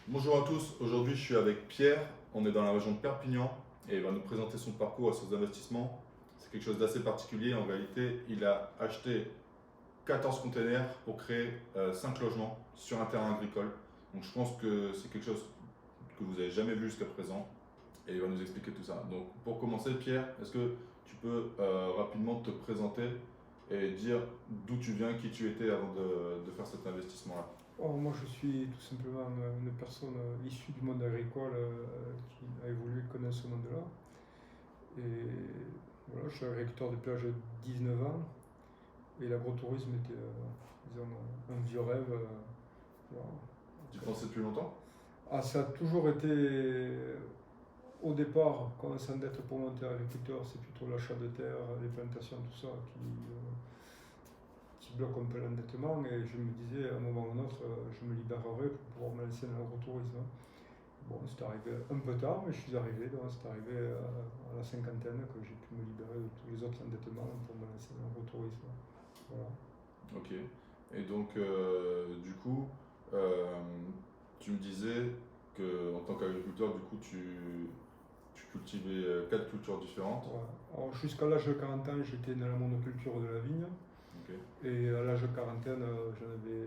Bonjour à tous, aujourd'hui je suis avec Pierre, on est dans la région de Perpignan et il va nous présenter son parcours et ses investissements. C'est quelque chose d'assez particulier, en réalité il a acheté 14 containers pour créer 5 logements sur un terrain agricole. Donc je pense que c'est quelque chose que vous n'avez jamais vu jusqu'à présent et il va nous expliquer tout ça. Donc pour commencer Pierre, est-ce que tu peux rapidement te présenter et dire d'où tu viens, qui tu étais avant de faire cet investissement-là? Moi, je suis tout simplement une personne issue du monde agricole qui a évolué, connaît ce monde-là. Et voilà, je suis agriculteur depuis l'âge de 19 ans. Et l'agrotourisme était, disons, un vieux rêve. Voilà. Tu pensais depuis longtemps? Ça a toujours été, au départ, quand on s'endette pour monter agriculteur, c'est plutôt l'achat de terre, les plantations, tout ça, qui bloque un peu l'endettement. Et je me disais, à un moment ou un autre, je me libérerai pour pouvoir me lancer dans l'agrotourisme. Bon, c'est arrivé un peu tard, mais je suis arrivé. Donc c'est arrivé à la cinquantaine que j'ai pu me libérer de tous les autres endettements pour me lancer dans l'agrotourisme. Voilà. Ok. Et donc, du coup, tu me disais que en tant qu'agriculteur, du coup, tu cultivais 4 cultures différentes. Ouais. Alors, jusqu'à l'âge de 40 ans, j'étais dans la monoculture de la vigne. Ok. Et à l'âge de quarantaine, j'en avais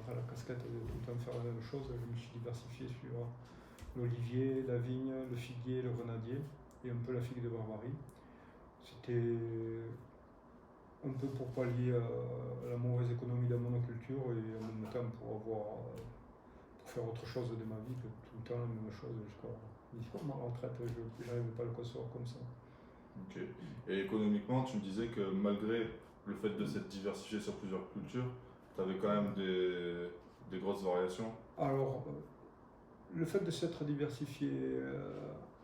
à la casquette de tout le temps faire la même chose. Je me suis diversifié sur l'olivier, la vigne, le figuier, le grenadier et un peu la figue de Barbarie. C'était un peu pour pallier à la mauvaise économie de la monoculture et en même temps pour faire autre chose de ma vie que tout le temps la même chose jusqu'à ma retraite. Je n'arrivais pas à le concevoir comme ça. Ok. Et économiquement, tu me disais que malgré le fait de s'être diversifié sur plusieurs cultures, tu avais quand même des grosses variations. Alors, le fait de s'être diversifié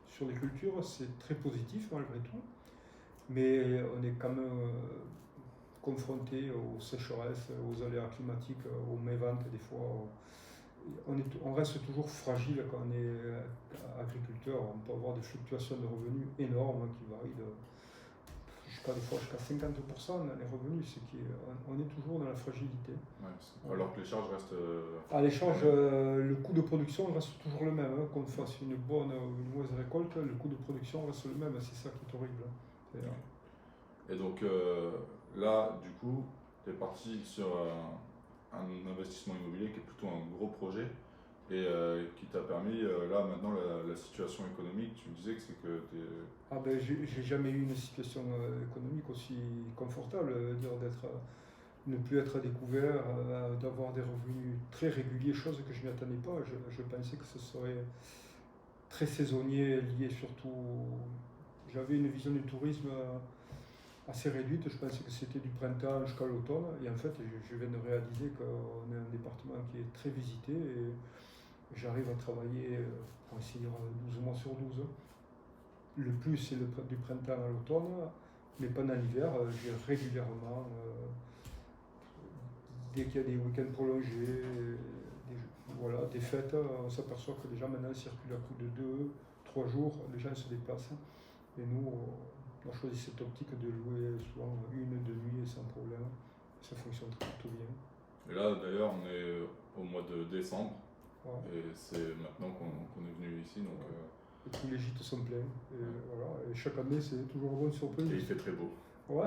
sur les cultures, c'est très positif malgré tout, mais on est quand même confronté aux sécheresses, aux aléas climatiques, aux méventes des fois. On reste toujours fragile quand on est agriculteur. On peut avoir des fluctuations de revenus énormes qui varient jusqu'à 50% dans les revenus, on est toujours dans la fragilité. Ouais, alors que les charges restent. À l'échange, le coût de production reste toujours le même. Qu'on fasse une bonne ou une mauvaise récolte, le coût de production reste le même. C'est ça qui est horrible. Et donc là, du coup, tu es parti sur un investissement immobilier qui est plutôt un gros projet et qui t'a permis, là maintenant, la situation économique, tu me disais que c'est que tu es. J'ai jamais eu une situation économique aussi confortable, ne plus être découvert, d'avoir des revenus très réguliers, chose que je ne m'y attendais pas. Je pensais que ce serait très saisonnier, lié surtout. J'avais une vision du tourisme assez réduite. Je pensais que c'était du printemps jusqu'à l'automne. Et en fait, je viens de réaliser qu'on est un département qui est très visité. Et j'arrive à travailler, pour essayer de dire, 12 mois sur 12. Le plus, c'est du printemps à l'automne. Mais pendant l'hiver, j'ai régulièrement, dès qu'il y a des week-ends prolongés, des fêtes, on s'aperçoit que les gens maintenant circulent à coup de 2, 3 jours, les gens se déplacent. Et nous, on a choisi cette optique de louer souvent 1, 2 nuits sans problème. Ça fonctionne plutôt bien. Et là, d'ailleurs, on est au mois de décembre. Ouais. Et c'est maintenant qu'on est venu ici. Donc, et tous les gîtes sont pleins. Et, voilà. Et chaque année, c'est toujours une bonne surprise. Et il fait très beau. Ouais,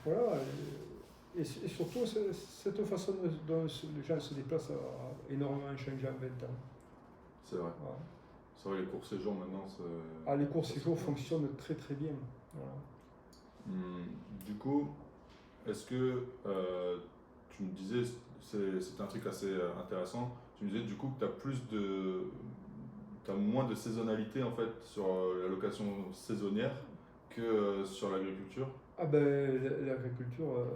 voilà. Et surtout, cette façon dont les gens se déplacent a énormément changé en 20 ans. C'est vrai. Ouais. C'est vrai, les courts séjours maintenant. Les courts séjours fonctionnent très très bien. Voilà. Du coup, est-ce que tu me disais, c'est un truc assez intéressant, tu me disais du coup que tu as moins de saisonnalité en fait sur la location saisonnière que sur l'agriculture. L'agriculture,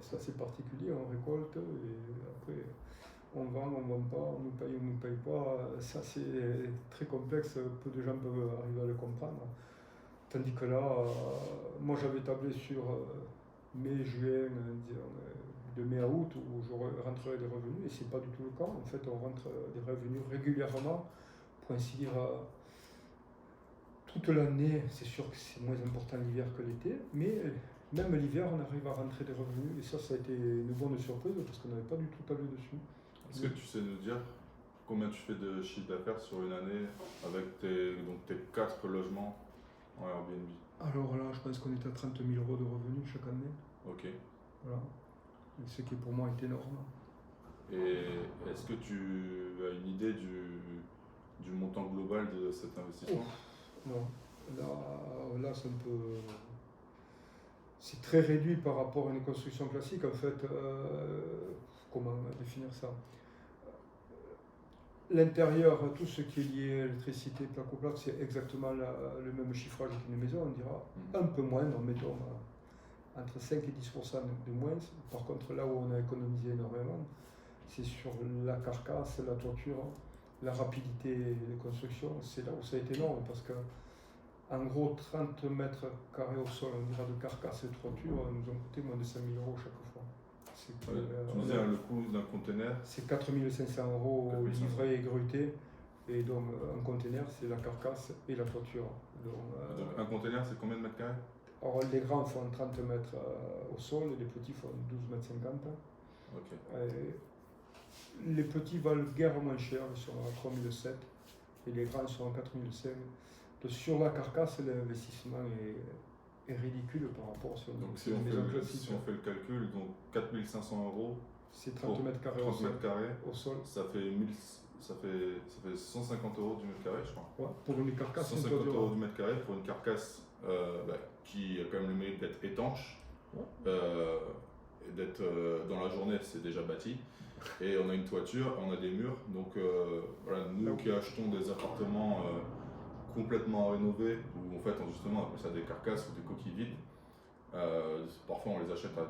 c'est assez particulier. On récolte et après on vend, on ne vend pas, on nous paye pas. Ça c'est très complexe, peu de gens peuvent arriver à le comprendre. Tandis que là, moi j'avais tablé sur mai, juin, de mai à août où je rentrerai des revenus et c'est pas du tout le cas. En fait, on rentre des revenus régulièrement pour ainsi dire toute l'année. C'est sûr que c'est moins important l'hiver que l'été, mais même l'hiver, on arrive à rentrer des revenus et ça a été une bonne surprise parce qu'on n'avait pas du tout tablé dessus. Est-ce que tu sais nous dire combien tu fais de chiffre d'affaires sur une année avec tes 4 logements en Airbnb? Alors là, je pense qu'on est à 30 000 euros de revenus chaque année. Ok. Voilà. Et ce qui pour moi est énorme. Et est-ce que tu as une idée du montant global de cet investissement? Non. Là c'est un peu. C'est très réduit par rapport à une construction classique. En fait, comment définir ça? L'intérieur, tout ce qui est lié à l'électricité, plaque au plaque, c'est exactement le même chiffrage qu'une maison, on dira un peu moins, mettons entre 5 et 10% de moins. Par contre, là où on a économisé énormément, c'est sur la carcasse, la toiture, la rapidité de construction. C'est là où ça a été énorme parce que, en gros, 30 mètres carrés au sol, on dira de carcasse et de toiture, nous ont coûté moins de 5 000 euros chaque fois. Tu disais le coût d'un container? C'est 4 500 euros livré et gruté. Et donc, un container, c'est la carcasse et la toiture. Donc un container, c'est combien de mètres carrés? Alors, les grands font 30 mètres au sol et les petits font 12 mètres 50. Ok. Les petits valent guère moins cher, ils sont à 3007 et les grands sont à 4005. Donc, sur la carcasse, l'investissement est ridicule par rapport sur donc une maison classique. Si on fait le calcul, donc 4 500 euros, c'est 30 mètres carrés au sol. Ça fait 150 euros du mètre carré, je crois. Ouais, pour une carcasse, 150 euros du mètre carré pour une carcasse qui a quand même le mérite d'être étanche, et d'être dans la journée, c'est déjà bâti. Et on a une toiture, on a des murs. Donc voilà, nous qui achetons des appartements complètement rénovés, où en fait justement on appelle ça des carcasses ou des coquilles vides, parfois on les achète à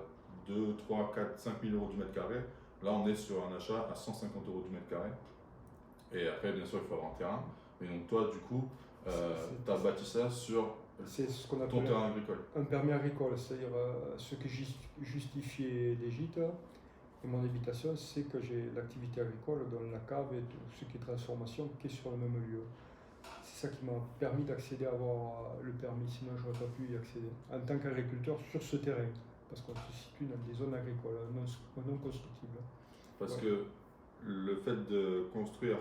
2, 3, 4, 5 000 euros du mètre carré. Là on est sur un achat à 150 euros du mètre carré. Et après bien sûr il faut avoir un terrain. Et donc toi du coup, tu as bâti ça sur ce qu'on appelle ton terrain agricole. Un permis agricole, c'est-à-dire ce qui justifiait des gîtes. Et mon habitation, c'est que j'ai l'activité agricole dans la cave et tout ce qui est transformation qui est sur le même lieu. C'est ça qui m'a permis d'accéder à avoir le permis, sinon je n'aurais pas pu y accéder. En tant qu'agriculteur sur ce terrain, parce qu'on se situe dans des zones agricoles non constructibles. Parce que le fait de construire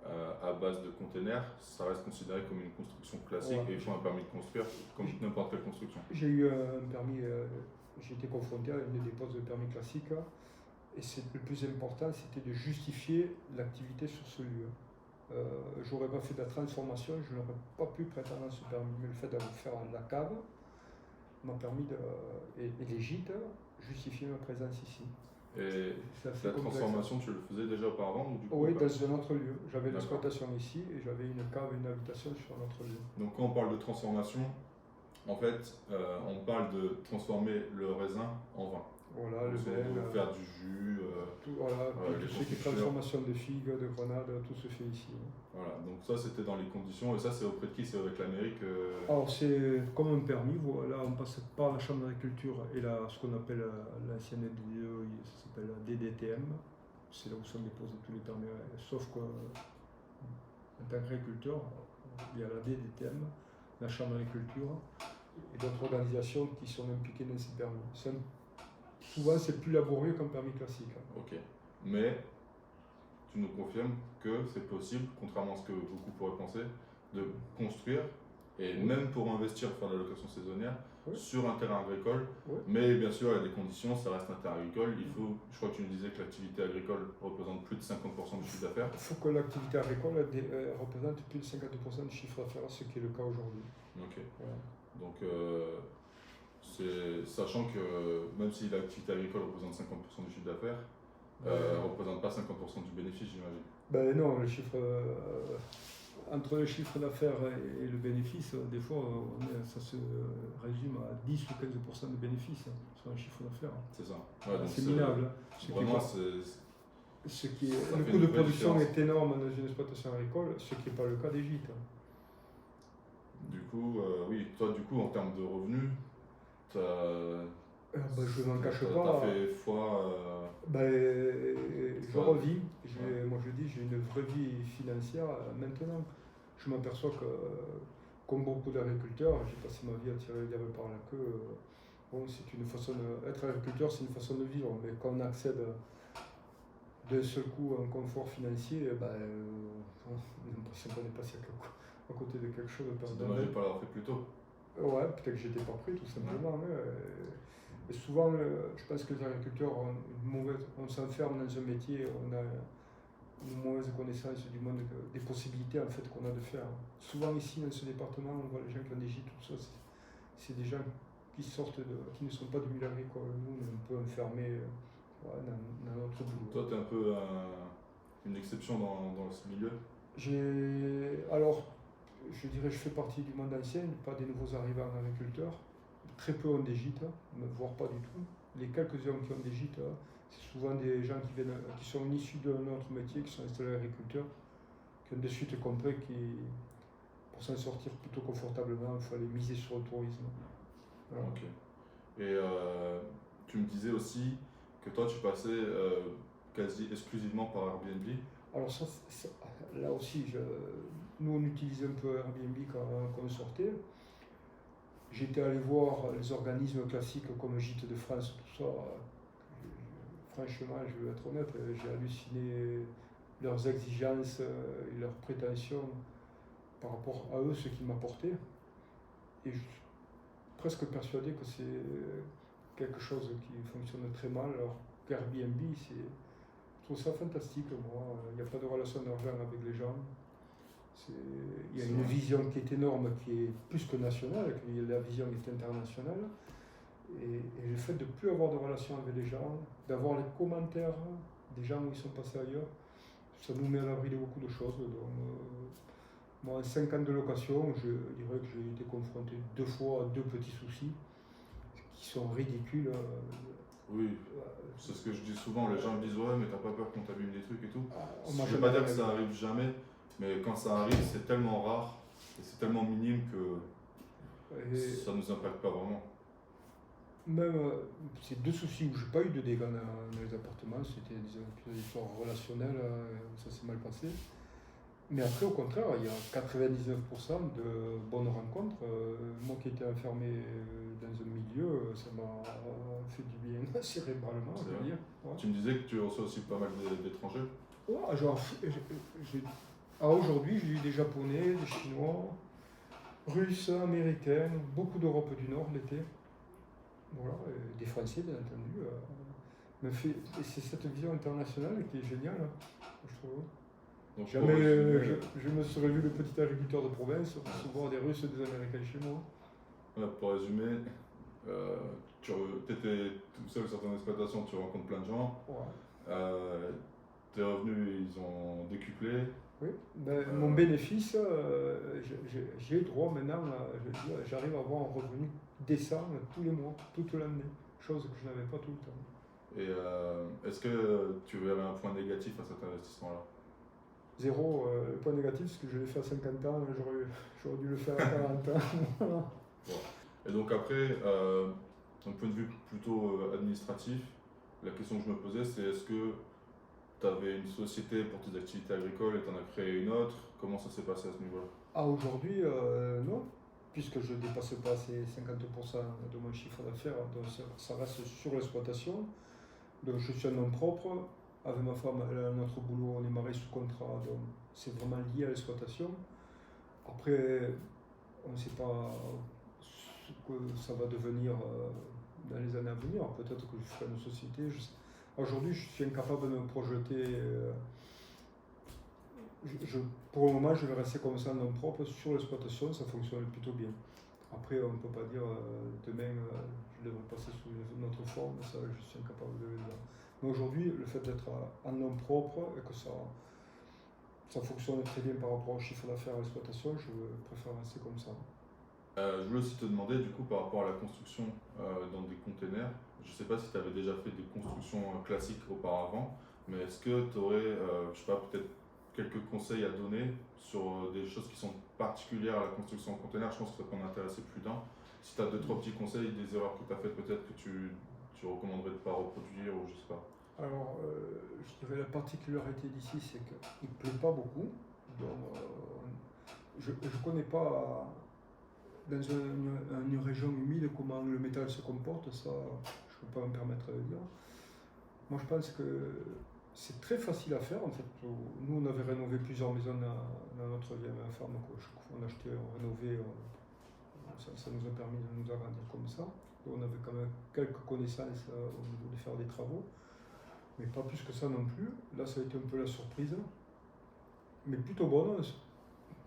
à base de containers, ça reste considéré comme une construction classique et il faut un permis de construire comme n'importe quelle construction. J'ai eu un permis, j'ai été confronté à une des postes de permis classique. Et le plus important, c'était de justifier l'activité sur ce lieu. Je n'aurais pas fait de la transformation, je n'aurais pas pu prétendre à ce permis. Mais le fait d'avoir faire la cave m'a permis et les gîtes, justifier ma présence ici. Et la transformation, tu le faisais déjà auparavant ou du coup? Oui, dans un autre lieu. J'avais l'exploitation ici et j'avais une cave et une habitation sur un autre lieu. Donc quand on parle de transformation, en fait, on parle de transformer le raisin en vin. Voilà, le vin, faire du jus, tout ce qui est transformation de figues, de grenades, tout se fait ici. Voilà, donc ça c'était dans les conditions, et ça c'est auprès de qui? C'est avec l'Amérique Alors c'est comme un permis, voilà, on passe par la chambre d'agriculture et là, ce qu'on appelle l'ancienne DDE, ça s'appelle la DDTM, c'est là où sont déposés tous les permis, sauf qu'en tant qu'agriculteur, il y a la DDTM, la chambre d'agriculture et d'autres organisations qui sont impliquées dans ces permis. Souvent, c'est plus laborieux qu'un permis classique. Ok, mais tu nous confirmes que c'est possible, contrairement à ce que beaucoup pourraient penser, de construire, et même pour investir, faire de la location saisonnière, sur un terrain agricole. Mais bien sûr, il y a des conditions, ça reste un terrain agricole. Il faut, je crois que tu nous disais que l'activité agricole représente plus de 50% du chiffre d'affaires. Il faut que l'activité agricole représente plus de 50% du chiffre d'affaires, ce qui est le cas aujourd'hui. Ok. Voilà. Donc, sachant que même si l'activité agricole représente 50% du chiffre d'affaires, ne représente pas 50% du bénéfice, j'imagine. Ben non, le chiffre, entre le chiffre d'affaires et le bénéfice, des fois, ça se résume à 10 ou 15% de bénéfice sur un chiffre d'affaires. C'est ça. Ouais, c'est minable. Vraiment, le coût de production est énorme dans une exploitation agricole, ce qui n'est pas le cas des gîtes. Du coup, oui, toi, du coup, en termes de revenus, je n'en cache pas. Tu as fait fois. Je revis. Moi, je dis, j'ai une vraie vie financière maintenant. Je m'aperçois que, comme beaucoup d'agriculteurs, j'ai passé ma vie à tirer le diable par la queue. Bon, c'est une façon être agriculteur, c'est une façon de vivre, mais quand on accède d'un seul coup un confort financier, on a l'impression qu'on est passé à côté de quelque chose. C'est dommage de ne pas l'avoir fait plus tôt. Ouais, peut-être que j'étais pas prêt tout simplement. Et souvent, je pense que les agriculteurs ont on s'enferme dans un métier, on a une mauvaise connaissance du monde, des possibilités en fait qu'on a de faire. Souvent ici dans ce département, on voit les gens qui ont des gîtes, tout ça, c'est des gens qui qui ne sont pas du milieu agricole. Nous, on est un peu enfermés dans notre boulot. Toi, tu es un peu une exception dans ce milieu. Alors, je dirais, je fais partie du monde ancien, pas des nouveaux arrivants agriculteurs. Très peu ont des gîtes, voire pas du tout. Les quelques-uns qui ont des gîtes, c'est souvent des gens qui sont issus de notre métier, qui sont installés agriculteurs, qui ont de suite compris que pour s'en sortir plutôt confortablement, il fallait miser sur le tourisme. Voilà. Ok. Et tu me disais aussi que toi, tu passais quasi exclusivement par Airbnb. Alors là aussi, nous on utilisait un peu Airbnb quand on sortait. J'étais allé voir les organismes classiques comme Gîtes de France, tout ça. Franchement, je vais être honnête, j'ai halluciné leurs exigences et leurs prétentions par rapport à eux, ce qu'ils m'apportaient. Et je suis presque persuadé que c'est quelque chose qui fonctionne très mal, alors qu'Airbnb, je trouve ça fantastique, moi. Il n'y a pas de relation d'argent avec les gens. Il y a une vision qui est énorme, qui est plus que nationale, la vision est internationale. Et le fait de ne plus avoir de relation avec les gens, d'avoir les commentaires des gens où ils sont passés ailleurs, ça nous met à l'abri de beaucoup de choses. Donc, moi, en 5 ans de location, je dirais que j'ai été confronté 2 fois à 2 petits soucis qui sont ridicules. Oui, c'est ce que je dis souvent. Les gens me disent ouais, mais t'as pas peur qu'on t'abîme des trucs et tout. Je Je ne veux pas dire que ça arrive jamais, mais quand ça arrive, c'est tellement rare et c'est tellement minime que ça nous impacte pas vraiment. Même ces 2 soucis où j'ai pas eu de dégâts dans les appartements, c'était des histoires relationnelles, ça s'est mal passé. Mais après, au contraire, il y a 99% de bonnes rencontres. Moi qui étais enfermé dans un milieu, ça m'a fait du bien cérébralement, je veux dire. Ouais. Tu me disais que tu reçois aussi pas mal d'étrangers. Ouais, genre, aujourd'hui, j'ai eu des Japonais, des Chinois, Russes, Américains, beaucoup d'Europe du Nord l'été. Voilà, des Français, bien entendu. Et c'est cette vision internationale qui est géniale, je trouve. Donc, jamais je me serais vu le petit agriculteur de province recevoir des Russes et des Américains chez moi. Pour résumer, tu étais tout seul sur ton exploitation, tu rencontres plein de gens. Ouais. Tes revenus, ils ont décuplé. Oui, mon bénéfice, j'ai droit maintenant, j'arrive à avoir un revenu décent tous les mois, toute l'année, chose que je n'avais pas tout le temps. Et est-ce que tu verrais un point négatif à cet investissement-là? Zéro. Le point négatif, c'est que je l'ai fait à 50 ans, j'aurais dû le faire à 40 ans. Voilà. Bon. Et donc après, d'un point de vue plutôt administratif, la question que je me posais, c'est est-ce que tu avais une société pour tes activités agricoles et tu en as créé une autre? Comment ça s'est passé à ce niveau-là? Aujourd'hui, non, puisque je ne dépasse pas ces 50% de mon chiffre d'affaires, donc ça reste sur l'exploitation. Donc je suis un nom propre. Avec ma femme, elle a notre boulot, on est mariés sous contrat, donc c'est vraiment lié à l'exploitation. Après, on ne sait pas ce que ça va devenir dans les années à venir. Peut-être que je ferai une société. Aujourd'hui, je suis incapable de me projeter. Pour le moment, je vais rester comme ça en nom propre sur l'exploitation, ça fonctionne plutôt bien. Après, on ne peut pas dire demain je devrais passer sous une autre forme, ça je suis incapable de le dire. Mais aujourd'hui, le fait d'être en nom propre et que ça fonctionne très bien par rapport au chiffre d'affaires à l'exploitation, je préfère rester comme ça. Je voulais aussi te demander du coup par rapport à la construction dans des containers. Je ne sais pas si tu avais déjà fait des constructions classiques auparavant, mais est-ce que tu aurais, je sais pas, peut-être quelques conseils à donner sur des choses qui sont particulières à la construction en container? Je pense que ça peut en intéresser plus d'un. Si tu as 2-3 petits conseils, des erreurs que tu as faites peut-être que tu recommanderais de ne pas reproduire ou je sais pas. Alors, je dirais la particularité d'ici, c'est qu'il ne pleut pas beaucoup. Donc, je ne connais pas dans une région humide comment le métal se comporte, ça je ne peux pas me permettre de dire. Moi je pense que c'est très facile à faire en fait. Nous, on avait rénové plusieurs maisons dans notre vieille ferme. Chaque fois, on achetait, on rénovait. Ça nous a permis de nous agrandir comme ça. On avait quand même quelques connaissances au niveau de faire des travaux, mais pas plus que ça non plus. Là, ça a été un peu la surprise, mais plutôt bonne,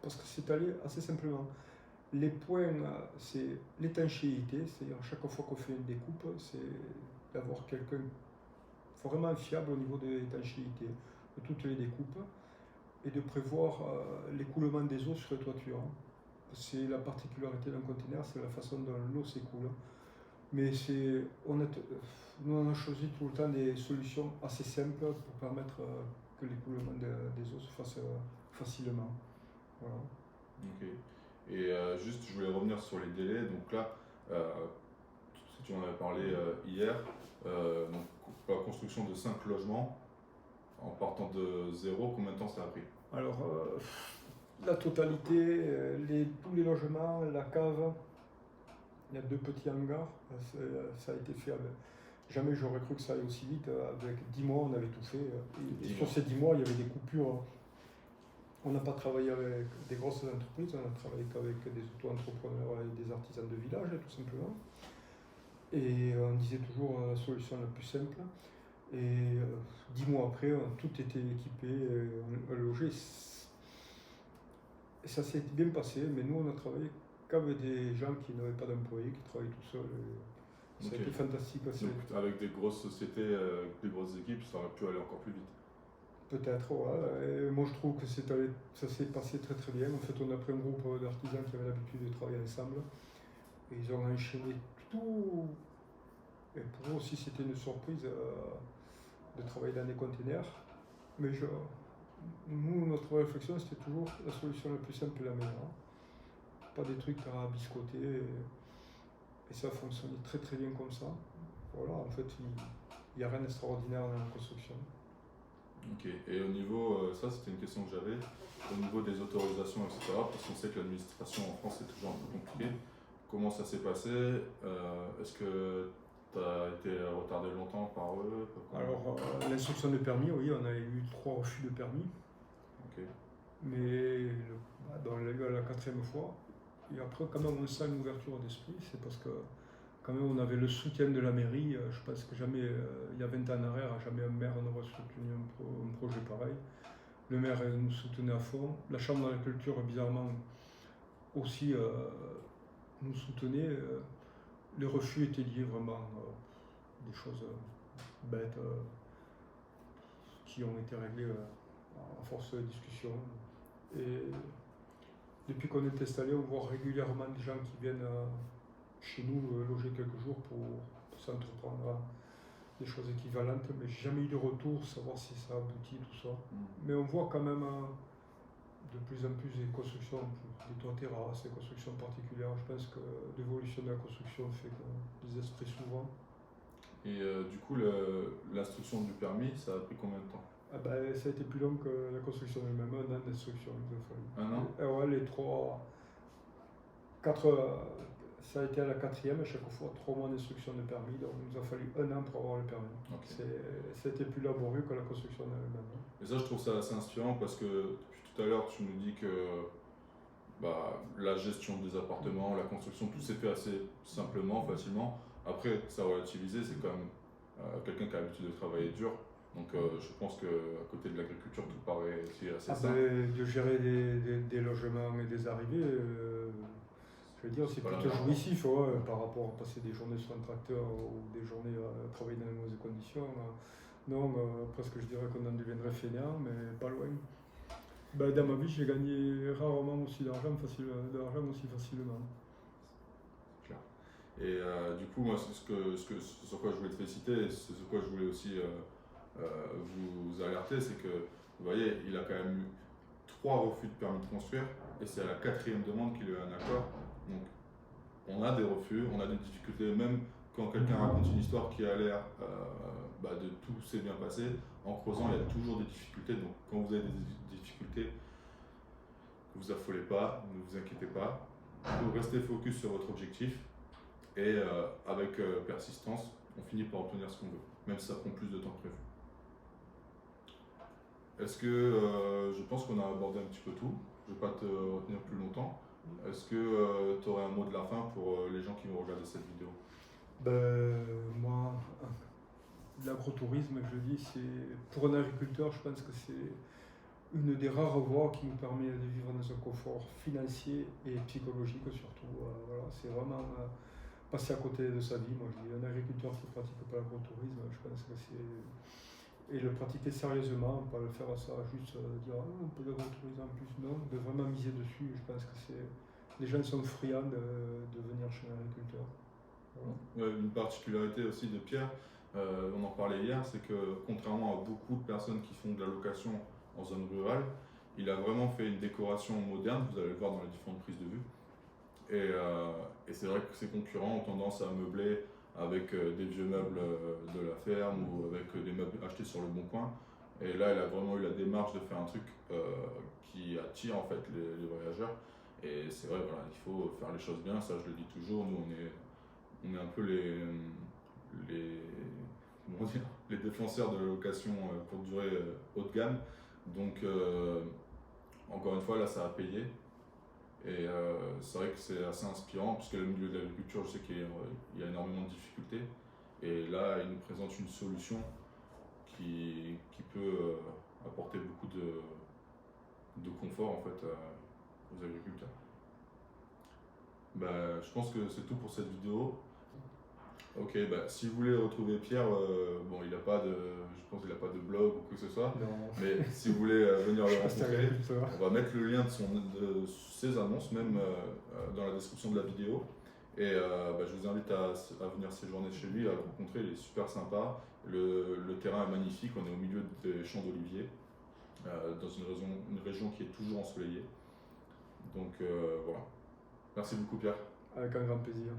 parce que c'est allé assez simplement. Les points, c'est l'étanchéité, c'est-à-dire chaque fois qu'on fait une découpe, c'est d'avoir quelqu'un vraiment fiable au niveau de l'étanchéité de toutes les découpes et de prévoir l'écoulement des eaux sur les toitures. C'est la particularité d'un conteneur, c'est la façon dont l'eau s'écoule. Mais nous on a choisi tout le temps des solutions assez simples pour permettre que l'écoulement des eaux se fasse facilement. Voilà. Ok. Et juste, je voulais revenir sur les délais. Donc là, tu en avais parlé hier, donc la construction de 5 logements en partant de zéro, combien de temps ça a pris? Alors, la totalité, tous les logements, la cave, il y a 2 petits hangars, ça a été fait avec. Jamais j'aurais cru que ça allait aussi vite. Avec 10 mois, on avait tout fait. Et sur ces 10 mois, il y avait des coupures. On n'a pas travaillé avec des grosses entreprises, on a travaillé qu'avec des auto-entrepreneurs et des artisans de village, tout simplement. Et on disait toujours la solution la plus simple. Et 10 mois après, tout était équipé, logé. Et ça s'est bien passé, mais nous, on a travaillé qu'avec des gens qui n'avaient pas d'employés, qui travaillaient tout seuls. Ça a été fantastique. Donc, avec des grosses sociétés, des grosses équipes, ça aurait pu aller encore plus vite. Peut-être, ouais. Et moi, je trouve que ça s'est passé très très bien. En fait, on a pris un groupe d'artisans qui avaient l'habitude de travailler ensemble. Et ils ont enchaîné tout. Et pour eux aussi, c'était une surprise de travailler dans des containers. Mais nous, notre réflexion, c'était toujours la solution la plus simple et la meilleure. Pas des trucs à biscotter. Et ça a fonctionné très très bien comme ça. Voilà, en fait, il n'y a rien d'extraordinaire dans la construction. Ok, et au niveau, ça c'était une question que j'avais, au niveau des autorisations, etc., parce qu'on sait que l'administration en France est toujours un peu compliquée. Comment ça s'est passé? Est-ce que tu as été retardé longtemps par eux? Alors, l'instruction de permis, oui, on a eu 3 refus de permis. Ok. Mais on l'a eu à la 4e fois. Et après, quand même, on sent une ouverture d'esprit. C'est parce que, quand même, on avait le soutien de la mairie. Je pense que jamais, il y a 20 ans en arrière, jamais un maire n'aurait soutenu un projet pareil. Le maire nous soutenait à fond. La Chambre d'agriculture, bizarrement, aussi nous soutenait. Les refus étaient liés vraiment à des choses bêtes qui ont été réglées à force de discussion. Et depuis qu'on est installé, on voit régulièrement des gens qui viennent chez nous loger quelques jours pour s'entreprendre des choses équivalentes, mais j'ai jamais eu de retour, savoir si ça aboutit, tout ça. Mais on voit quand même de plus en plus des constructions, des toits terrasses, des constructions particulières. Je pense que l'évolution de la construction fait que les esprits s'ouvrent. Et du coup, l'instruction du permis, ça a pris combien de temps? Ça a été plus long que la construction elle-même, 1 an d'instruction. Un an? Ouais, les 4, ça a été à la 4e à chaque fois, 3 mois d'instruction de permis, donc il nous a fallu 1 an pour avoir le permis. Okay. Ça a été plus laborieux que la construction elle-même. Et ça, je trouve ça assez inspirant parce que depuis tout à l'heure, tu nous dis que la gestion des appartements, la construction, tout s'est fait assez simplement, facilement. Après, ça relativisé, c'est quand même quelqu'un qui a l'habitude de travailler dur. Donc je pense qu'à côté de l'agriculture, tout paraît aussi assez simple. De gérer des logements et des arrivées, je veux dire, c'est plutôt jouissif par rapport à passer des journées sur un tracteur ou des journées à travailler dans les mauvaises conditions. Non, presque je dirais qu'on en deviendrait fainéant, mais pas loin. Dans ma vie, j'ai gagné rarement aussi d'argent aussi facilement. C'est clair. Et du coup, moi, c'est sur quoi je voulais te féliciter, et c'est sur quoi je voulais aussi vous alerter, c'est que, vous voyez, il a quand même eu 3 refus de permis de construire, et c'est à la 4e demande qu'il a eu un accord. Donc, on a des refus, on a des difficultés, même quand quelqu'un raconte une histoire qui a l'air de tout s'est bien passé, en creusant, il y a toujours des difficultés. Donc, quand vous avez des difficultés, ne vous affolez pas, ne vous inquiétez pas. Vous restez focus sur votre objectif, et avec persistance, on finit par obtenir ce qu'on veut, même si ça prend plus de temps que prévu. Est-ce que je pense qu'on a abordé un petit peu tout, je ne vais pas te retenir plus longtemps. Est-ce que tu aurais un mot de la fin pour les gens qui vont regarder cette vidéo? Moi, l'agrotourisme, je le dis, c'est pour un agriculteur, je pense que c'est une des rares voies qui nous permet de vivre dans un confort financier et psychologique surtout. Voilà, c'est vraiment passer à côté de sa vie. Moi, je dis un agriculteur qui ne pratique pas l'agrotourisme, je pense que c'est. Et le pratiquer sérieusement, pas le faire ça juste dire ah, un peu d'agrotourisme en plus, non, de vraiment miser dessus. Je pense que c'est. Les gens sont friands de venir chez un agriculteur. Voilà. Ouais, une particularité aussi de Pierre, on en parlait hier, c'est que contrairement à beaucoup de personnes qui font de la location en zone rurale, il a vraiment fait une décoration moderne, vous allez le voir dans les différentes prises de vue. Et c'est vrai que ses concurrents ont tendance à meubler avec des vieux meubles de la ferme ou avec des meubles achetés sur le bon coin. Et là, il a vraiment eu la démarche de faire un truc qui attire en fait les voyageurs. Et c'est vrai, voilà, il faut faire les choses bien, ça je le dis toujours, nous on est un peu comment dire, les défenseurs de la location pour durée haut de gamme. Donc encore une fois, là ça a payé. Et c'est vrai que c'est assez inspirant, puisque le milieu de l'agriculture, je sais qu'il y a énormément de difficultés. Et là, il nous présente une solution qui peut apporter beaucoup de confort en fait, aux agriculteurs. Je pense que c'est tout pour cette vidéo. Ok, si vous voulez retrouver Pierre, bon, il a pas de, je pense qu'il n'a pas de blog ou quoi que ce soit, Non. mais si vous voulez venir le Reste rencontrer, agriculteur. on va mettre le lien de ses annonces même dans la description de la vidéo. Et je vous invite à venir séjourner chez lui, à le rencontrer, il est super sympa. Le terrain est magnifique, on est au milieu des champs d'oliviers, dans une région qui est toujours ensoleillée. Donc voilà. Merci beaucoup Pierre. Avec un grand plaisir.